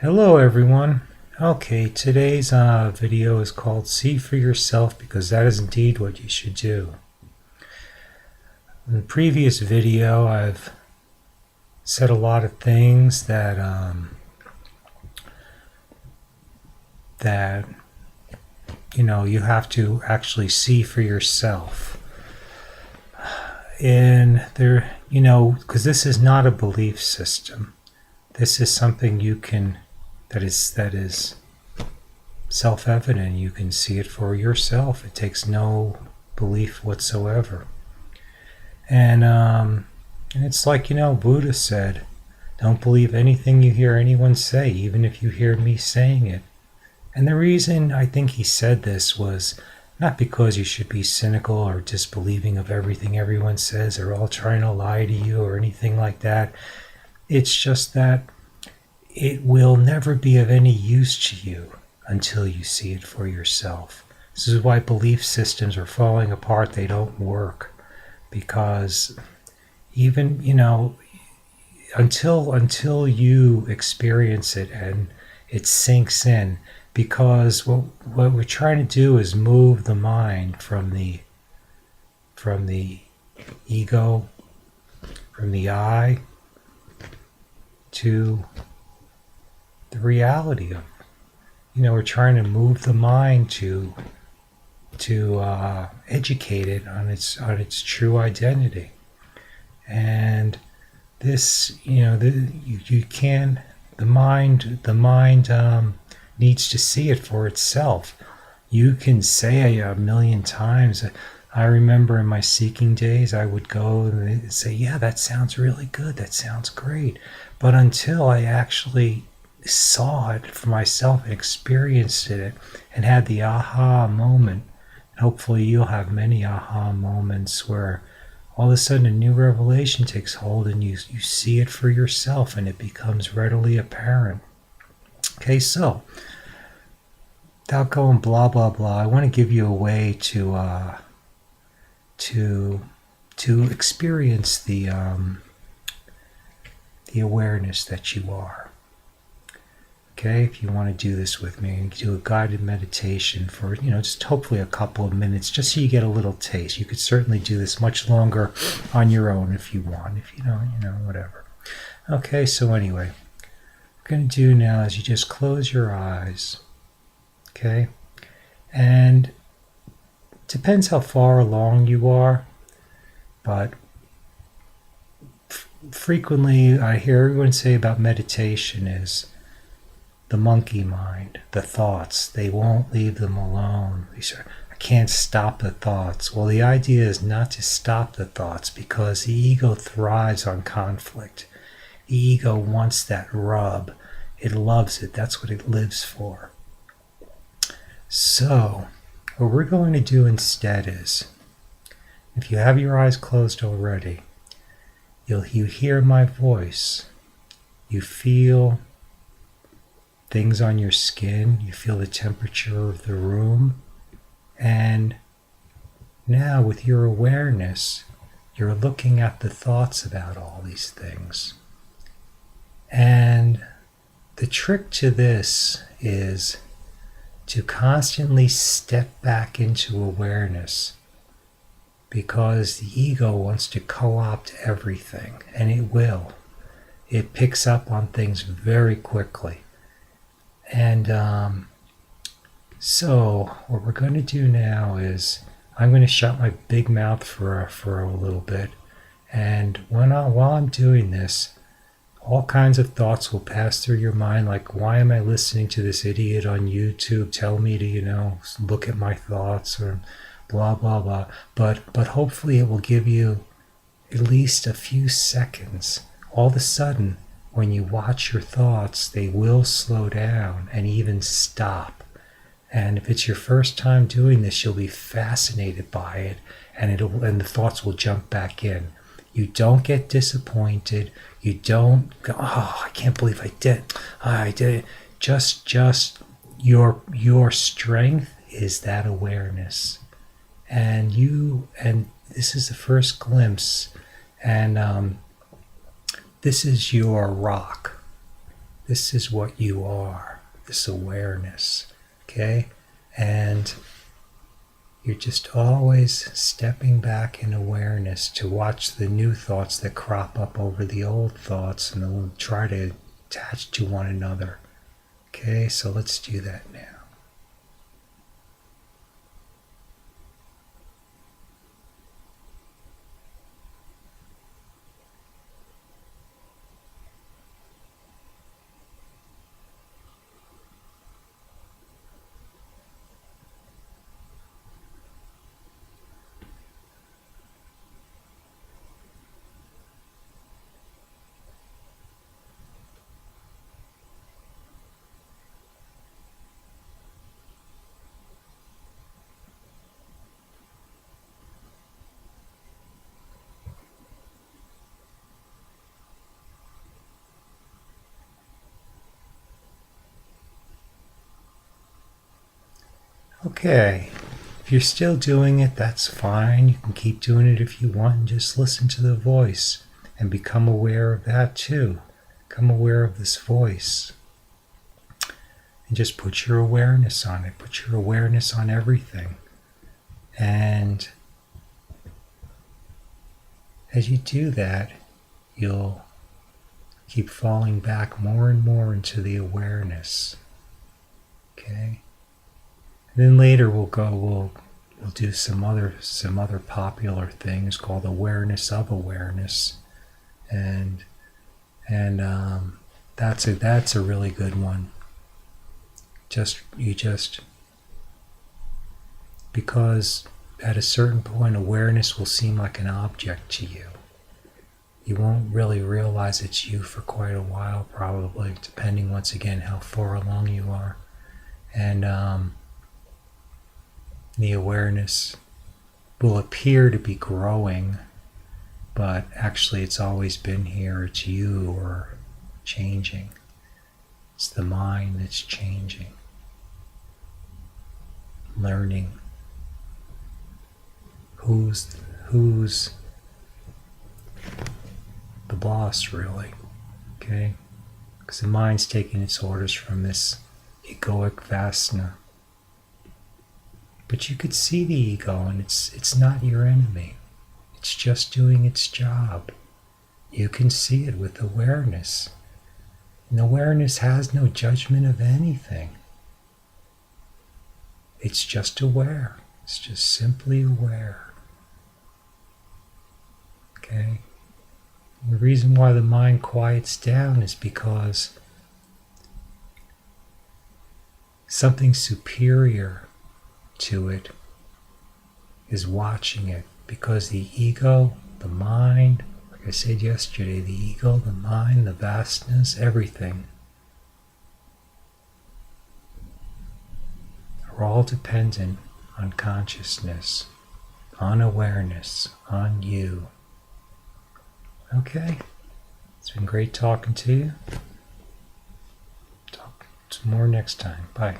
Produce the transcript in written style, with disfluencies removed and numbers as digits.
Hello everyone. Okay, today's video is called See for Yourself, because that is indeed what you should do. In the previous video I've said a lot of things that you have to actually see for yourself. And there, because this is not a belief system. This is something that is self-evident. You can see it for yourself. It takes no belief whatsoever. And it's like, Buddha said, don't believe anything you hear anyone say, even if you hear me saying it. And the reason I think he said this was not because you should be cynical or disbelieving of everything everyone says, or all trying to lie to you or anything like that. It's just that it will never be of any use to you until you see it for yourself. This is why belief systems are falling apart. They don't work, because even, until you experience it and it sinks in, because what we're trying to do is move the mind from the ego, from the I, to the reality of, we're trying to move the mind to educate it on its true identity. And this, you can't. The mind needs to see it for itself. You can say a million times. I remember in my seeking days, I would go and say, "Yeah, that sounds really good. That sounds great." But until I actually saw it for myself and experienced it and had the aha moment, and hopefully you'll have many aha moments where all of a sudden a new revelation takes hold and you see it for yourself and it becomes readily apparent. Okay, so without going blah blah blah, I want to give you a way to experience the awareness that you are. Okay, if you want to do this with me, you can do a guided meditation for, just hopefully a couple of minutes, just so you get a little taste. You could certainly do this much longer on your own if you want, if you don't, whatever. Okay, so anyway, what I'm going to do now is you just close your eyes, okay? And it depends how far along you are, but frequently I hear everyone say about meditation is the monkey mind, the thoughts, they won't leave them alone. I can't stop the thoughts. Well, the idea is not to stop the thoughts, because the ego thrives on conflict. The ego wants that rub. It loves it. That's what it lives for. So, what we're going to do instead is, if you have your eyes closed already, you hear my voice. You feel things on your skin, you feel the temperature of the room, and now with your awareness, you're looking at the thoughts about all these things. And the trick to this is to constantly step back into awareness, because the ego wants to co-opt everything, and it will. It picks up on things very quickly. And so what we're going to do now is I'm going to shut my big mouth for a little bit, and while I'm doing this, all kinds of thoughts will pass through your mind, like, why am I listening to this idiot on YouTube tell me to look at my thoughts, or blah blah blah. But hopefully it will give you at least a few seconds. All of a sudden, when you watch your thoughts, they will slow down and even stop. And if it's your first time doing this, you'll be fascinated by it, and the thoughts will jump back in. You don't get disappointed. You don't go, "Oh, I can't believe I did. I did it." Just your strength is that awareness, and this is the first glimpse, and this is your rock. This is what you are, this awareness. Okay? And you're just always stepping back in awareness to watch the new thoughts that crop up over the old thoughts and they'll try to attach to one another. Okay, so let's do that now. Okay, if you're still doing it, that's fine. You can keep doing it if you want and just listen to the voice and become aware of that too. Become aware of this voice. And just put your awareness on it. Put your awareness on everything. And as you do that, you'll keep falling back more and more into the awareness. Okay? And then later we'll do some other popular things called awareness of awareness. And that's a really good one. Because at a certain point awareness will seem like an object to you. You won't really realize it's you for quite a while, probably, depending once again how far along you are. And the awareness will appear to be growing, but actually it's always been here. It's you or changing. It's the mind that's changing, learning who's the boss, really. Okay? Because the mind's taking its orders from this egoic Vasana. But you could see the ego, and it's not your enemy. It's just doing its job. You can see it with awareness. And awareness has no judgment of anything. It's just aware. It's just simply aware. Okay? And the reason why the mind quiets down is because something superior to it is watching it, because the ego, the mind, like I said yesterday, the ego, the mind, the vastness, everything are all dependent on consciousness, on awareness, on you. Okay? It's been great talking to you. Talk some more next time. Bye.